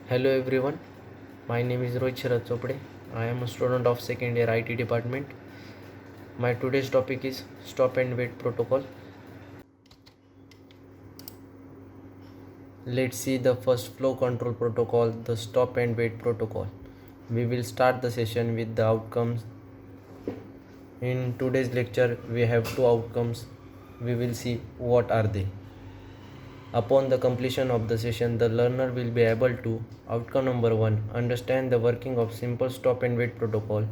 Hello everyone, my name is Rohit Sharad Chopde. I am a student of second year IT department. My today's topic is stop and wait protocol. Let's see the first flow control protocol, the stop and wait protocol. We will start the session with the outcomes. In today's lecture, we have two outcomes. We will see what are they. Upon the completion of the session, the learner will be able to outcome number 1 understand the working of simple stop and wait protocol,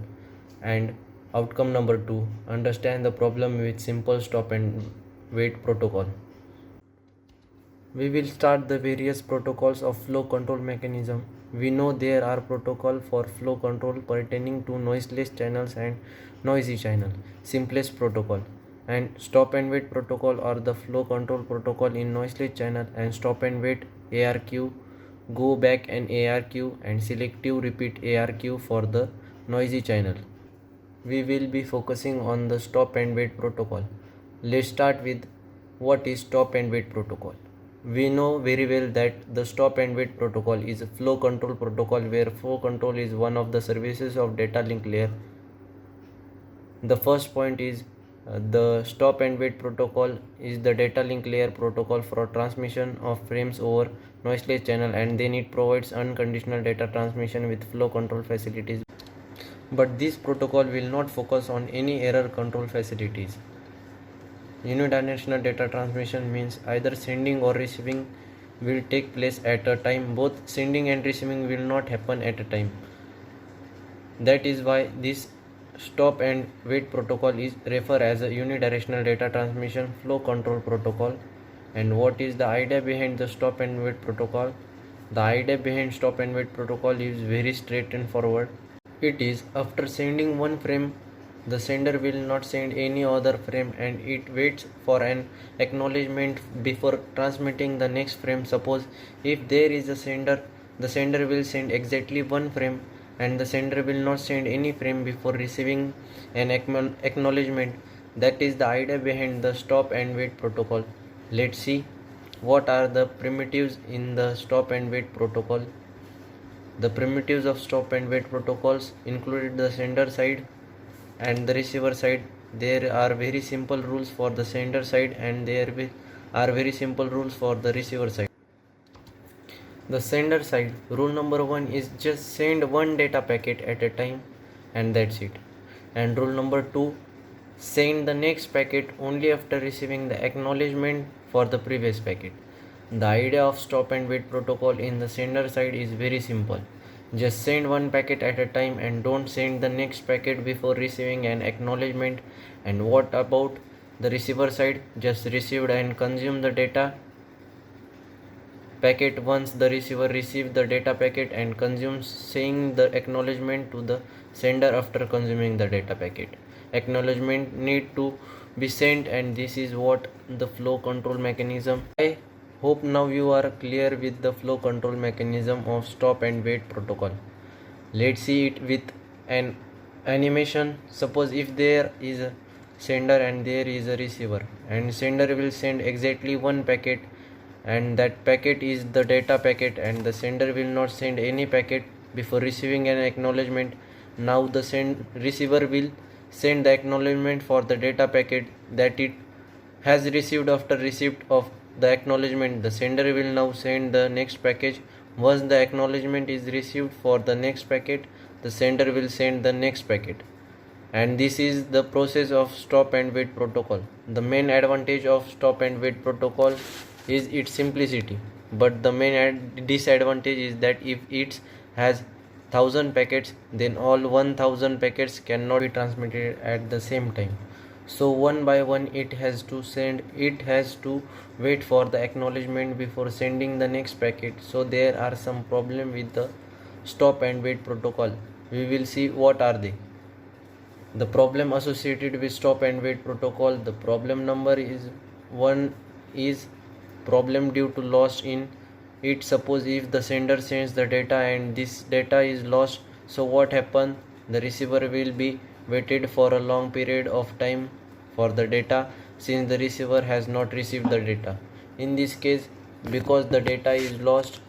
and outcome number 2 understand the problem with simple stop and wait protocol. We will start the various protocols of flow control mechanism. We know there are protocols for flow control pertaining to noiseless channels and noisy channel. Simplest protocol and stop and wait protocol are the flow control protocol in noiseless channel, and stop and wait ARQ, go back and ARQ, and selective repeat ARQ for the noisy channel. We will be focusing on the stop and wait protocol. Let's start with what is stop and wait protocol. We know very well that the stop and wait protocol is a flow control protocol where flow control is one of the services of data link layer. The first point is the stop and wait protocol is the data link layer protocol for transmission of frames over noiseless channel, and then it provides unconditional data transmission with flow control facilities. But this protocol will not focus on any error control facilities. Unidirectional data transmission means either sending or receiving will take place at a time. Both sending and receiving will not happen at a time. That is why this stop and wait protocol is referred as a unidirectional data transmission flow control protocol. And what is the idea behind the stop and wait protocol? The idea behind stop and wait protocol is very straightforward. It is after sending one frame, the sender will not send any other frame, and it waits for an acknowledgement before transmitting the next frame. Suppose if there is a sender, the sender will send exactly one frame, and the sender will not send any frame before receiving an acknowledgement. That is the idea behind the stop and wait protocol. Let's see what are the primitives in the stop and wait protocol. The primitives of stop and wait protocols included the sender side and the receiver side. There are very simple rules for the sender side, and there are very simple rules for the receiver side. The sender side, rule number 1 is just send one data packet at a time, and that's it. And rule number 2, send the next packet only after receiving the acknowledgement for the previous packet. The idea of stop and wait protocol in the sender side is very simple. Just send one packet at a time and don't send the next packet before receiving an acknowledgement. And what about the receiver side? Just received and consume the data packet once the receiver receives the data packet and consumes, saying the acknowledgement to the sender after consuming the data packet. Acknowledgement need to be sent, and this is what the flow control mechanism. I hope now you are clear with the flow control mechanism of stop and wait protocol. Let's see it with an animation. Suppose if there is a sender and there is a receiver, and sender will send exactly one packet, and that packet is the data packet, and the sender will not send any packet before receiving an acknowledgement. Now the receiver will send the acknowledgement for the data packet that it has received. After receipt of the acknowledgement, the sender will now send the next package. Once the acknowledgement is received for the next packet, the sender will send the next packet. And this is the process of stop and wait protocol. The main advantage of stop and wait protocol is its simplicity, but the main disadvantage is that if it has 1000 packets, then all 1000 packets cannot be transmitted at the same time. So one by one it has to wait for the acknowledgement before sending the next packet. So there are some problem with the stop and wait protocol. We will see what are they. The problem associated with stop and wait protocol, the problem number is 1 is problem due to loss in it. Suppose if the sender sends the data and this data is lost, so what happens? The receiver will be waited for a long period of time for the data, since the receiver has not received the data. In this case, because the data is lost,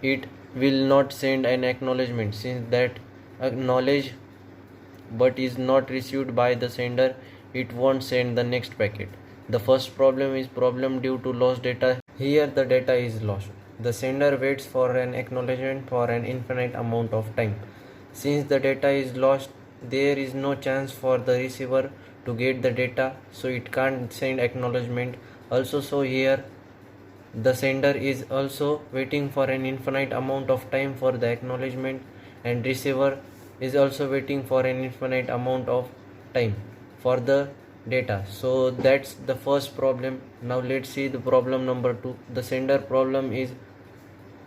it will not send an acknowledgement. Since that acknowledge but is not received by the sender, it won't send the next packet. The first problem is problem due to lost data. Here the data is lost. The sender waits for an acknowledgement for an infinite amount of time. Since the data is lost, there is no chance for the receiver to get the data, so it can't send acknowledgement. Also, so here the sender is also waiting for an infinite amount of time for the acknowledgement, and receiver is also waiting for an infinite amount of time for the data. So that's the first problem. Now let's see the problem number 2. The sender problem is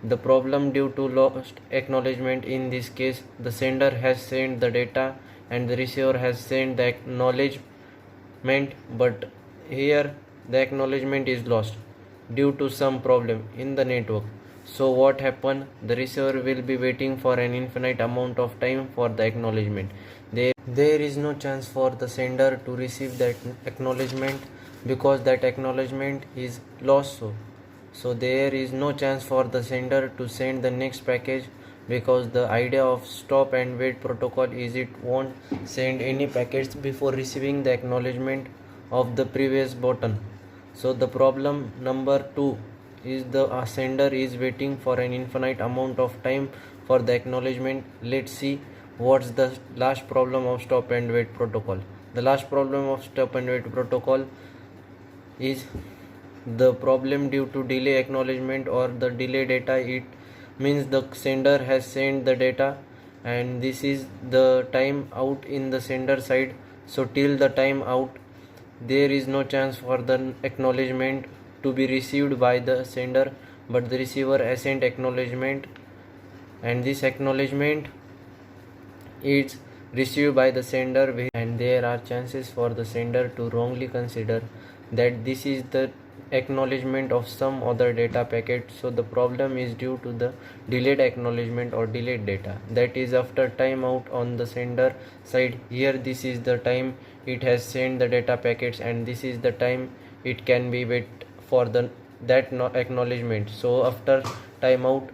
the problem due to lost acknowledgement. In this case, the sender has sent the data and the receiver has sent the acknowledgement, but here the acknowledgement is lost due to some problem in the network. So what happened? The receiver will be waiting for an infinite amount of time for the acknowledgement. There is no chance for the sender to receive that acknowledgement because that acknowledgement is lost. So there is no chance for the sender to send the next package, because the idea of stop and wait protocol is it won't send any packets before receiving the acknowledgement of the previous button. So the problem number 2 is the sender is waiting for an infinite amount of time for the acknowledgement. Let's see what's the last problem of stop and wait protocol. The last problem of stop and wait protocol is the problem due to delay acknowledgement or the delay data. It means the sender has sent the data and this is the time out in the sender side. So till the time out, there is no chance for the acknowledgement to be received by the sender, but the receiver has sent acknowledgement, and this acknowledgement is received by the sender, and there are chances for the sender to wrongly consider that this is the acknowledgement of some other data packet. So the problem is due to the delayed acknowledgement or delayed data, that is after timeout on the sender side. Here this is the time it has sent the data packets, and this is the time it can be wait for that acknowledgement. So after timeout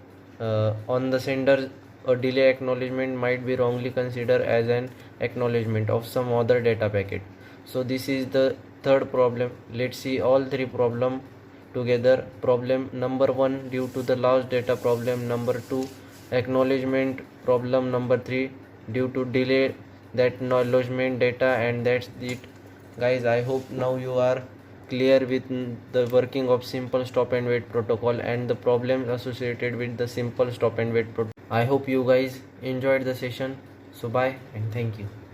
on the sender, a delay acknowledgement might be wrongly considered as an acknowledgement of some other data packet. So this is the third problem. Let's see all three problem together. Problem number 1 due to the lost data, problem number 2 acknowledgement, problem number 3 due to delay that acknowledgement data, and that's it guys. I hope now you are clear with the working of simple stop and wait protocol and the problems associated with the simple stop and wait protocol. I hope you guys enjoyed the session. So bye and thank you.